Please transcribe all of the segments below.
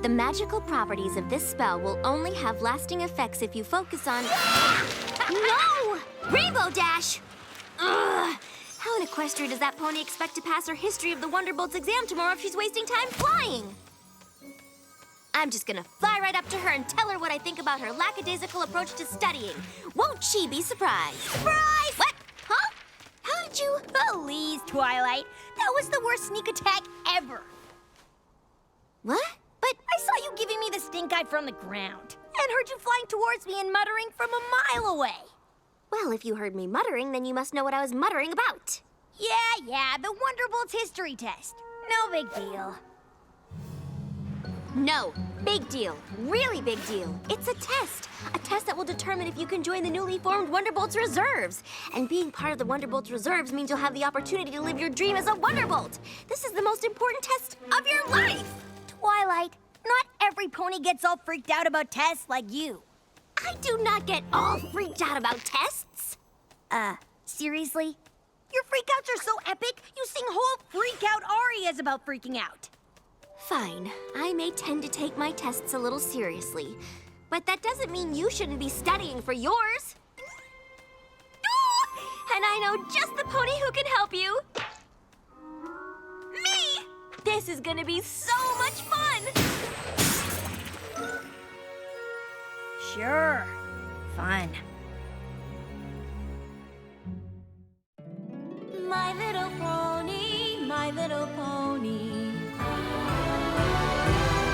The magical properties of this spell will only have lasting effects if you focus on... No! Rainbow Dash! Ugh! How in Equestria does that pony expect to pass her History of the Wonderbolts exam tomorrow if she's wasting time flying? I'm just gonna fly right up to her and tell her what I think about her lackadaisical approach to studying. Won't she be surprised? Surprise! What? Huh? How did you... Please, Twilight. That was the worst sneak attack ever. What? But I saw you giving me the stink eye from the ground. And heard you flying towards me and muttering from a mile away. Well, if you heard me muttering, then you must know what I was muttering about. Yeah, the Wonderbolts history test. No big deal. No, big deal. Really big deal. It's a test. A test that will determine if you can join the newly formed Wonderbolts Reserves. And being part of the Wonderbolts Reserves means you'll have the opportunity to live your dream as a Wonderbolt. This is the most important test of your life. Twilight, not every pony gets all freaked out about tests like you. I do not get all freaked out about tests. Seriously? Your freakouts are so epic, you sing whole freak-out arias about freaking out. Fine. I may tend to take my tests a little seriously, but that doesn't mean you shouldn't be studying for yours. And I know just the pony who can help you. Me! This is gonna be so much fun! Sure. Fun. My little pony, my little pony.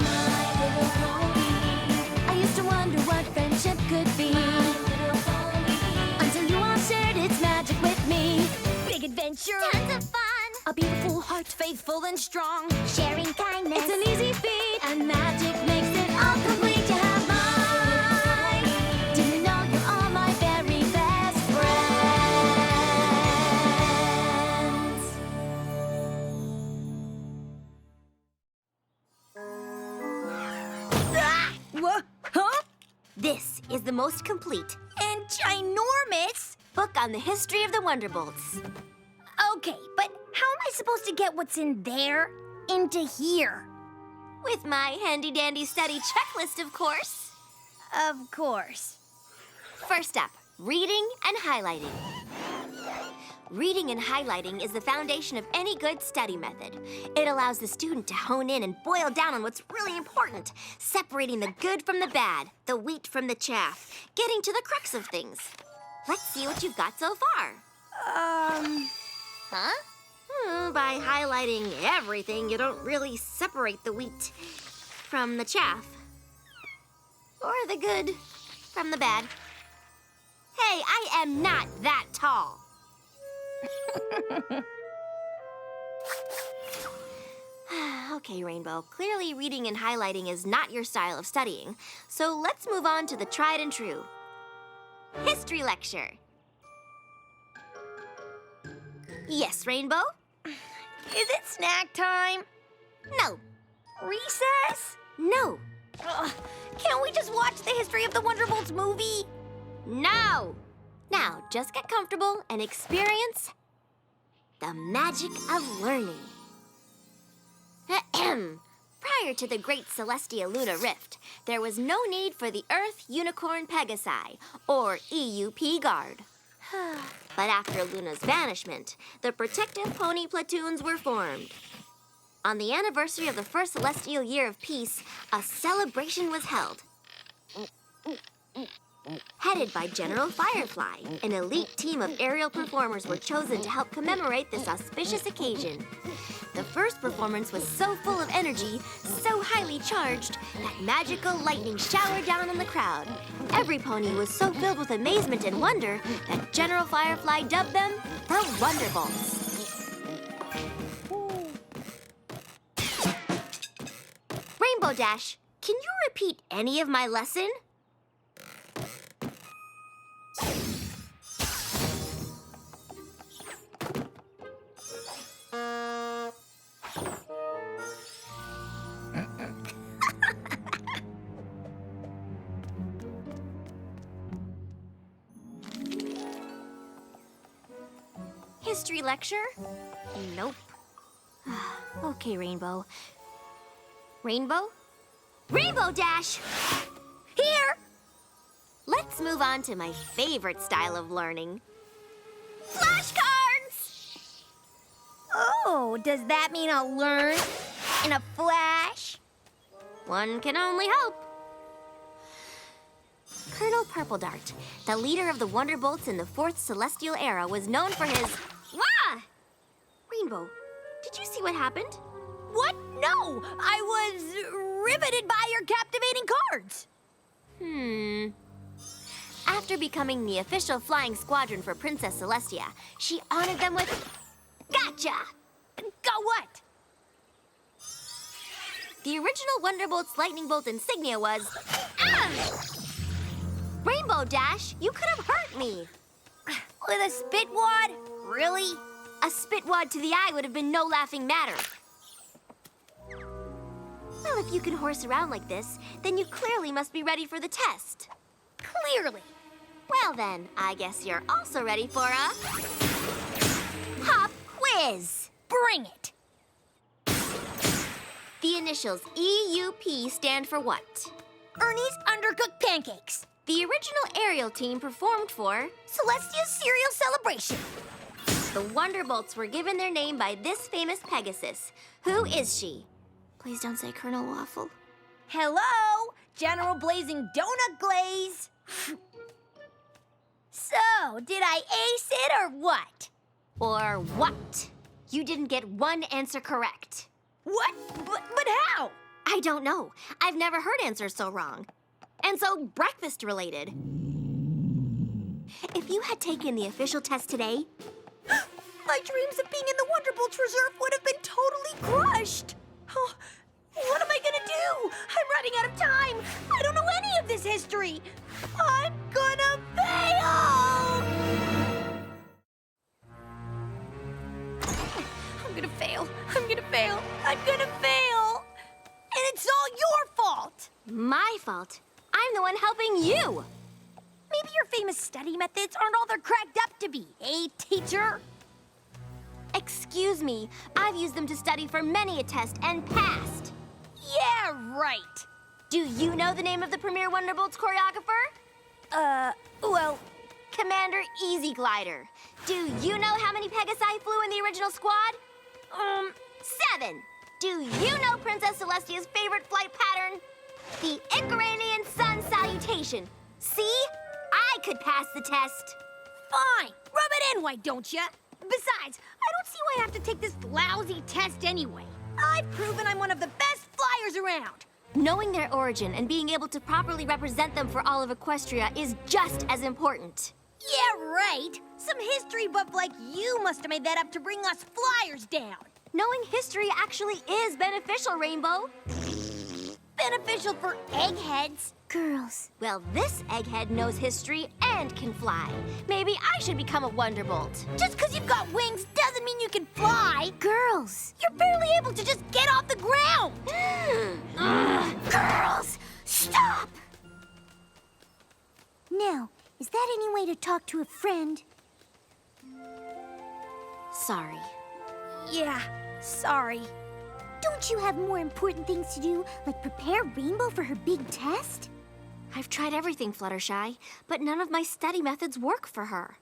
My little pony. I used to wonder what friendship could be. My little pony. Until you all shared its magic with me. Big adventure. Tons of fun. A beautiful heart, faithful and strong. Sharing kindness. It's an easy feat. And magic makes it all complete. You have mine. Do you know you're all my very best friends. What? Huh? This is the most complete And ginormous? book on the history of the Wonderbolts. Okay, but how am I supposed to get what's in there into here? With my handy-dandy study checklist, of course. Of course. First up, reading and highlighting. Reading and highlighting is the foundation of any good study method. It allows the student to hone in and boil down on what's really important, separating the good from the bad, the wheat from the chaff, getting to the crux of things. Let's see what you've got so far. Huh? By highlighting everything, you don't really separate the wheat from the chaff. Or the good from the bad. Hey, I am not that tall. Okay, Rainbow. Clearly reading and highlighting is not your style of studying. So let's move on to the tried and true. History lecture. Yes, Rainbow? Is it snack time? No. Recess? No. Ugh, can't we just watch the History of the Wonderbolts movie? No. Now, just get comfortable and experience the magic of learning. Ahem. Prior to the Great Celestia Lunar Rift, there was no need for the Earth Unicorn Pegasi, or EUP Guard. But after Luna's vanishment, the protective pony platoons were formed. On the anniversary of the first celestial year of peace, a celebration was held. Headed by General Firefly, an elite team of aerial performers were chosen to help commemorate this auspicious occasion. The first performance was so full of energy, so highly charged, that magical lightning showered down on the crowd. Every pony was so filled with amazement and wonder that General Firefly dubbed them the Wonderbolts. Rainbow Dash, can you repeat any of my lesson? History lecture? Nope. Okay, Rainbow. Rainbow? Rainbow Dash! Here! Let's move on to my favorite style of learning. Flashcards! Oh, does that mean I'll learn in a flash? One can only hope. Colonel Purple Dart, the leader of the Wonderbolts in the 4th Celestial Era, was known for his... Wah! Rainbow, did you see what happened? What? No! I was riveted by your captivating cards. After becoming the official flying squadron for Princess Celestia, she honored them with... Gotcha! Got what? The original Wonderbolt's lightning bolt insignia was... Rainbow Dash, you could have hurt me. With a spit wad? Really? A spit wad to the eye would have been no laughing matter. Well, if you can horse around like this, then you clearly must be ready for the test. Clearly. Well then, I guess you're also ready for a... pop quiz. Bring it. The initials EUP stand for what? Ernie's Undercooked Pancakes. The original aerial team performed for... Celestia's Cereal Celebration. The Wonderbolts were given their name by this famous Pegasus. Who is she? Please don't say Colonel Waffle. Hello, General Blazing Donut Glaze. So, did I ace it or what? Or what? You didn't get one answer correct. What? But how? I don't know. I've never heard answers so wrong. And so breakfast related. If you had taken the official test today... My dreams of being in the Wonderbolts Reserve would have been totally crushed. Oh, what am I gonna do? I'm running out of time. I don't know any of this history. I'm gonna fail! I'm gonna fail. I'm gonna fail. I'm gonna fail. And it's all your fault. My fault? I'm the one helping you. Maybe your famous study methods aren't all they're cracked up to be, eh, teacher? Excuse me, I've used them to study for many a test and passed. Yeah, right. Do you know the name of the premier Wonderbolts choreographer? Well... Commander Easy Glider. Do you know how many Pegasi flew in the original squad? 7. Do you know Princess Celestia's favorite flight pattern? The Icaranian sun salutation. See? I could pass the test. Fine. Rub it in, why don't you? Besides, I don't see why I have to take this lousy test anyway. I've proven I'm one of the best flyers around. Knowing their origin and being able to properly represent them for all of Equestria is just as important. Yeah, right. Some history buff like you must have made that up to bring us flyers down. Knowing history actually is beneficial, Rainbow. Beneficial for eggheads. Girls. Well, this egghead knows history and can fly. Maybe I should become a Wonderbolt. Just because you've got wings doesn't mean you can fly. Girls. You're barely able to just get off the ground. Girls, stop! Now, is that any way to talk to a friend? Sorry. Yeah, sorry. Don't you have more important things to do, like prepare Rainbow for her big test? I've tried everything, Fluttershy, but none of my study methods work for her.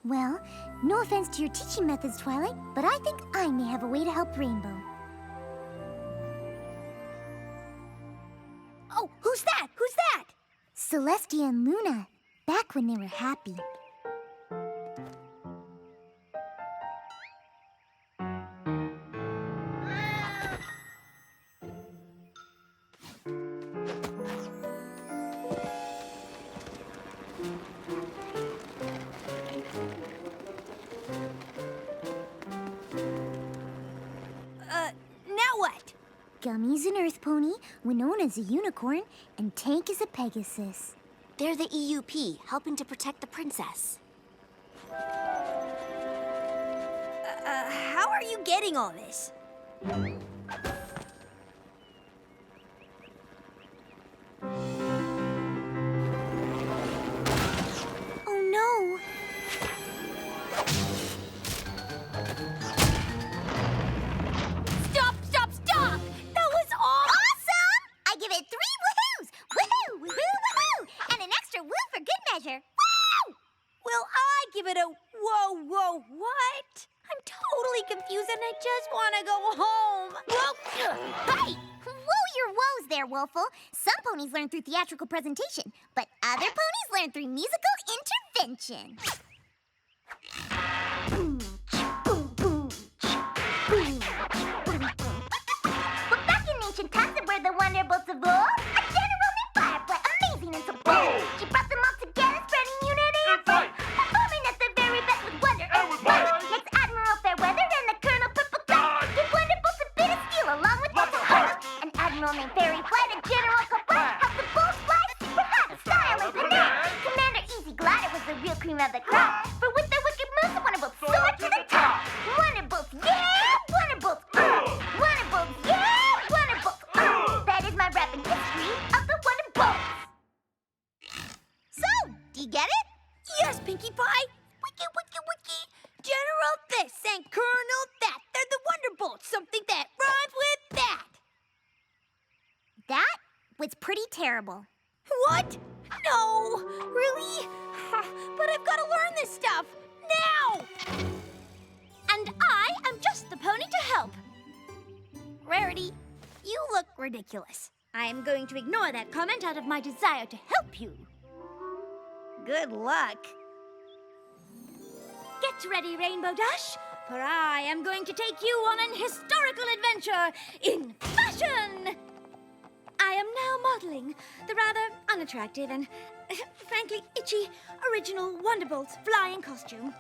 Well, no offense to your teaching methods, Twilight, but I think I may have a way to help Rainbow. Oh, who's that? Who's that? Celestia and Luna, back when they were happy. Now what? Gummy's an earth pony, Winona's a unicorn, and Tank is a Pegasus. They're the EUP, helping to protect the princess. How are you getting all this? Oh no! Stop! Stop! Stop! That was awesome! I give it 3 I just want to go home. Whoa! Hey! Whoa your woes there, Wolfle. Some ponies learn through theatrical presentation, but other ponies learn through musical intervention. Well, back in ancient times there were the wonderbolts of old. A general named Firefly, amazing and so bold. She brought them all together, spreading unity and fight, performing at their very best with wonder and might. Next Admiral Fairweather and the Colonel Purple Cloud give wonderbolts a bit of steel along with lots of heart. An admiral named Fairy Flight and General Cobra helped the bolts fly super high style and panache. Commander Easy Glider was the real cream of the crop, for with their wicked moves the wonderbolts soared to the top. Wonderbolts, yeah! Wonderbolts, Wonderbolts, yeah! Wonderbolts, That is my rapping history of the Wonderbolts. So, do you get it? Yes, Pinkie Pie. Wiki, wiki, wiki. General this and Colonel that. They're the Wonderbolts. Something that rhymes with that. That was pretty terrible. What? No, really? But I've got to learn this stuff now. And I am just the pony to help. Rarity, you look ridiculous. I am going to ignore that comment out of my desire to help you. Good luck. Get ready, Rainbow Dash, for I am going to take you on an historical adventure in fashion. I am now modeling the rather unattractive and, frankly, itchy original Wonderbolts flying costume.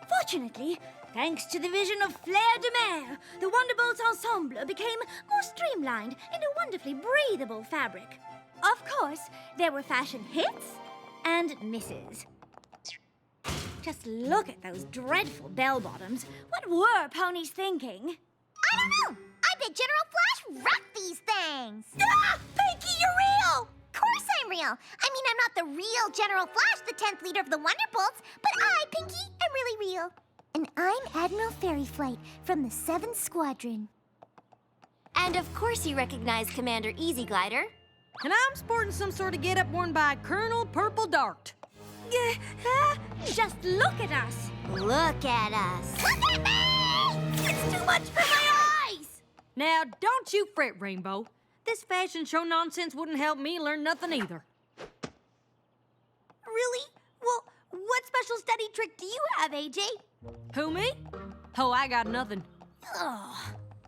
Fortunately, thanks to the vision of Flair de Mer, the Wonderbolts ensemble became more streamlined in a wonderfully breathable fabric. Of course, there were fashion hits and misses. Just look at those dreadful bell-bottoms. What were ponies thinking? I don't know. I bet General Flash rocked these things. Ah! Pinkie, you're real! Of course I'm real. I mean, I'm not the real General Flash, the 10th leader of the Wonderbolts, but I, Pinkie, am really real. And I'm Admiral Fairy Flight from the 7th Squadron. And of course you recognize Commander Easy Glider. And I'm sporting some sort of get-up worn by Colonel Purple Dart. Just look at us. Look at us. Look at me! It's too much for my eyes. Now, don't you fret, Rainbow. This fashion show nonsense wouldn't help me learn nothing either. Really? Well, what special study trick do you have, AJ? Who, me? Oh, I got nothing. Ugh.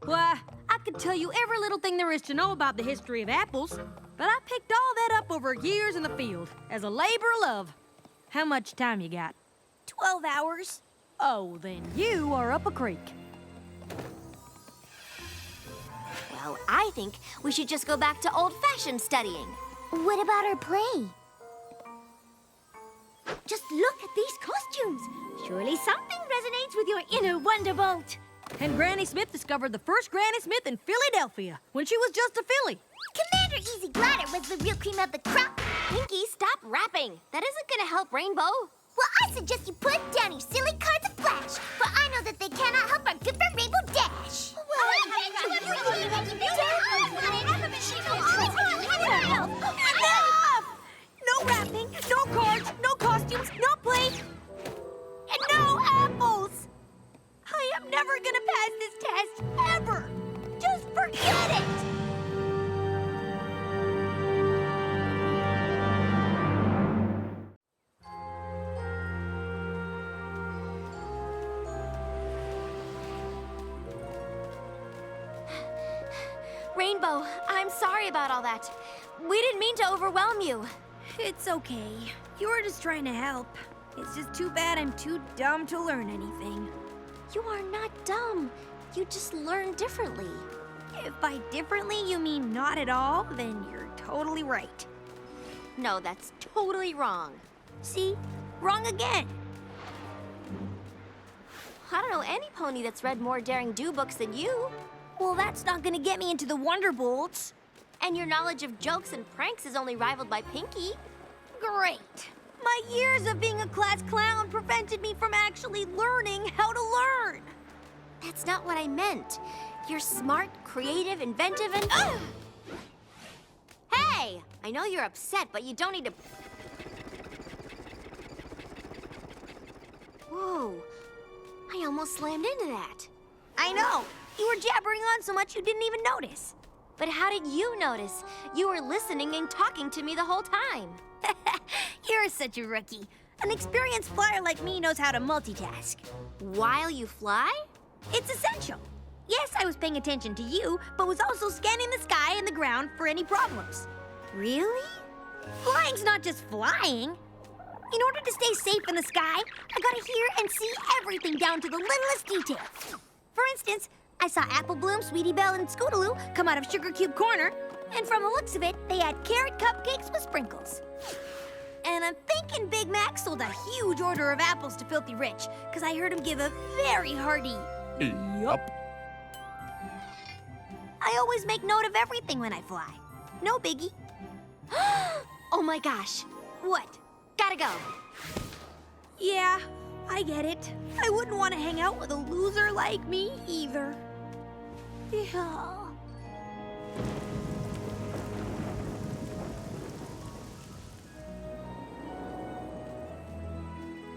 Why, I could tell you every little thing there is to know about the history of apples, but I picked all that up over years in the field as a labor of love. How much time you got? 12 hours. Oh, then you are up a creek. Well, I think we should just go back to old-fashioned studying. What about our play? Just look at these costumes. Surely something resonates with your inner Wonderbolt. And Granny Smith discovered the first Granny Smith in Philadelphia when she was just a filly. Commander Easy Glider was the real cream of the crop. Pinkie, stop rapping. That isn't gonna help Rainbow. Well, I suggest you put down your silly cards of flash, for I know that they cannot help our good friend Rainbow Dash. Enough! No rapping, no cards, no costumes, no play, and no apples. I am never gonna pass this test, ever. Just forget it. Rainbow, I'm sorry about all that. We didn't mean to overwhelm you. It's okay. You were just trying to help. It's just too bad I'm too dumb to learn anything. You are not dumb. You just learn differently. If by differently you mean not at all, then you're totally right. No, that's totally wrong. See? Wrong again. I don't know any pony that's read more Daring Do books than you. Well, that's not gonna get me into the Wonderbolts. And your knowledge of jokes and pranks is only rivaled by Pinkie. Great. My years of being a class clown prevented me from actually learning how to learn. That's not what I meant. You're smart, creative, inventive, and... Hey! I know you're upset, but you don't need to... Whoa. I almost slammed into that. I know. You were jabbering on so much you didn't even notice. But how did you notice? You were listening and talking to me the whole time. You're such a rookie. An experienced flyer like me knows how to multitask. While you fly? It's essential. Yes, I was paying attention to you, but was also scanning the sky and the ground for any problems. Really? Flying's not just flying. In order to stay safe in the sky, I gotta hear and see everything down to the littlest detail. For instance, I saw Apple Bloom, Sweetie Belle, and Scootaloo come out of Sugar Cube Corner, and from the looks of it, they had carrot cupcakes with sprinkles. And I'm thinking Big Mac sold a huge order of apples to Filthy Rich, because I heard him give a very hearty yup. I always make note of everything when I fly. No biggie. Oh my gosh. What? Gotta go. Yeah, I get it. I wouldn't want to hang out with a loser like me either. Yeah.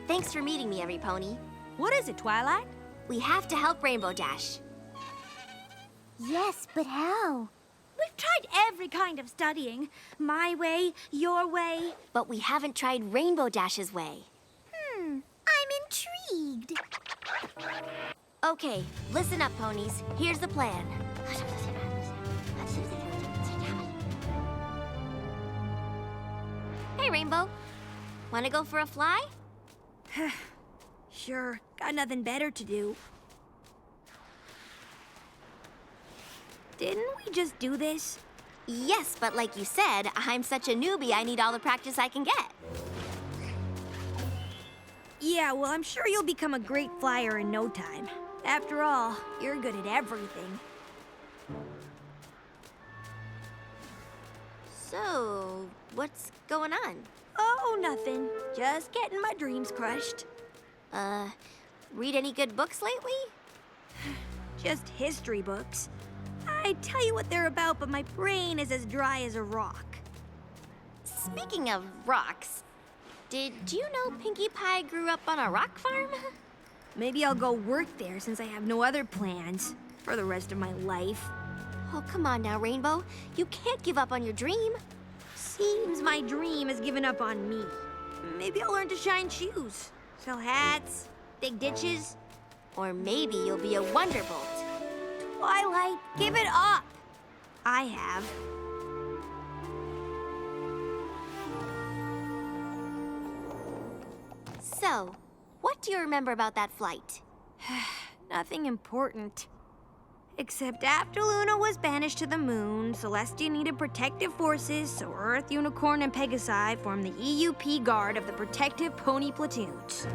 Thanks for meeting me, every pony. What is it, Twilight? We have to help Rainbow Dash. Yes, but how? We've tried every kind of studying. My way, your way. But we haven't tried Rainbow Dash's way. I'm intrigued. Okay, listen up, ponies. Here's the plan. Hey, Rainbow. Wanna go for a fly? Sure, got nothing better to do. Didn't we just do this? Yes, but like you said, I'm such a newbie, I need all the practice I can get. Yeah, well, I'm sure you'll become a great flyer in no time. After all, you're good at everything. So, what's going on? Oh, nothing. Just getting my dreams crushed. Read any good books lately? Just history books. I tell you what they're about, but my brain is as dry as a rock. Speaking of rocks, did you know Pinkie Pie grew up on a rock farm? Maybe I'll go work there since I have no other plans for the rest of my life. Oh, come on now, Rainbow. You can't give up on your dream. Seems my dream has given up on me. Maybe I'll learn to shine shoes, sell hats, dig ditches. Or maybe you'll be a Wonderbolt. Twilight, give it up. I have. So, what do you remember about that flight? Nothing important. Except after Luna was banished to the moon, Celestia needed protective forces, so Earth, Unicorn, and Pegasi formed the EUP Guard of the Protective Pony Platoons.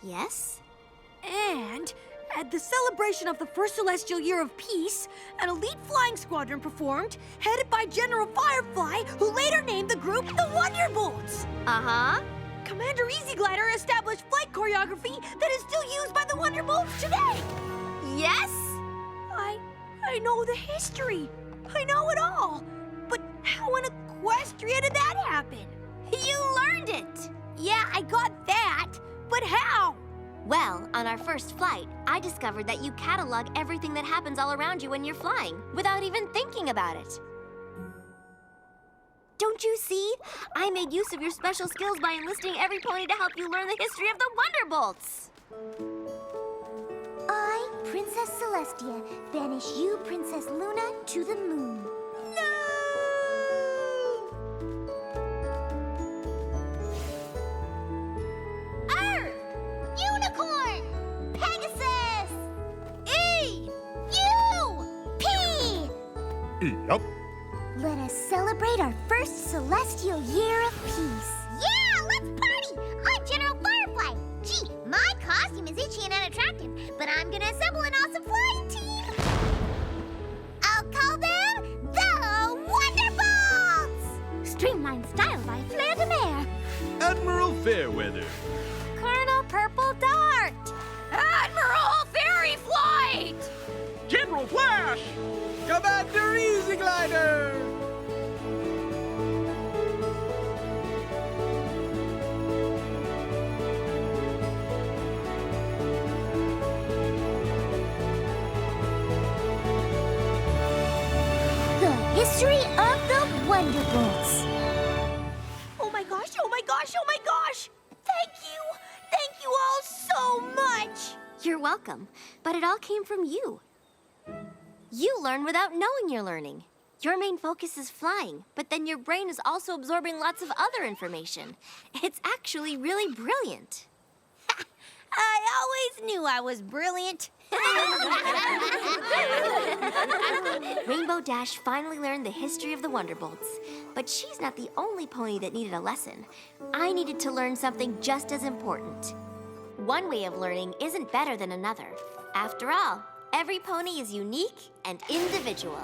Yes? And at the celebration of the first celestial year of peace, an elite flying squadron performed, headed by General Firefly, who later named the group the Wonderbolts. Uh-huh. Commander Easy Glider established flight choreography that is still used by the Wonderbolts today. Yes? I know the history. I know it all. But how in Equestria did that happen? You learned it! Yeah, I got that. But how? Well, on our first flight, I discovered that you catalog everything that happens all around you when you're flying, without even thinking about it. Don't you see? I made use of your special skills by enlisting every pony to help you learn the history of the Wonderbolts. I, Princess Celestia, banish you, Princess Luna, to the moon. Earth! Unicorn! Pegasus! E! U! P! Yup. Let us celebrate our first celestial year of peace. Yeah, let's party! I'm General Firefly. Gee, my costume is itchy and unattractive, but I'm gonna assemble an awesome flying team. I'll call them the Wonderbolts! Streamlined style by Flair de Mer. Admiral Fairweather. Colonel Purple Dart. Admiral Fairy Flight. General Flash. Commander Easy Glider. history of the Wonderbolts. Oh my gosh, oh my gosh, oh my gosh! Thank you! Thank you all so much! You're welcome, but it all came from you. You learn without knowing you're learning. Your main focus is flying, but then your brain is also absorbing lots of other information. It's actually really brilliant. I always knew I was brilliant. Rainbow Dash finally learned the history of the Wonderbolts, but she's not the only pony that needed a lesson. I needed to learn something just as important. One way of learning isn't better than another. After all, every pony is unique and individual.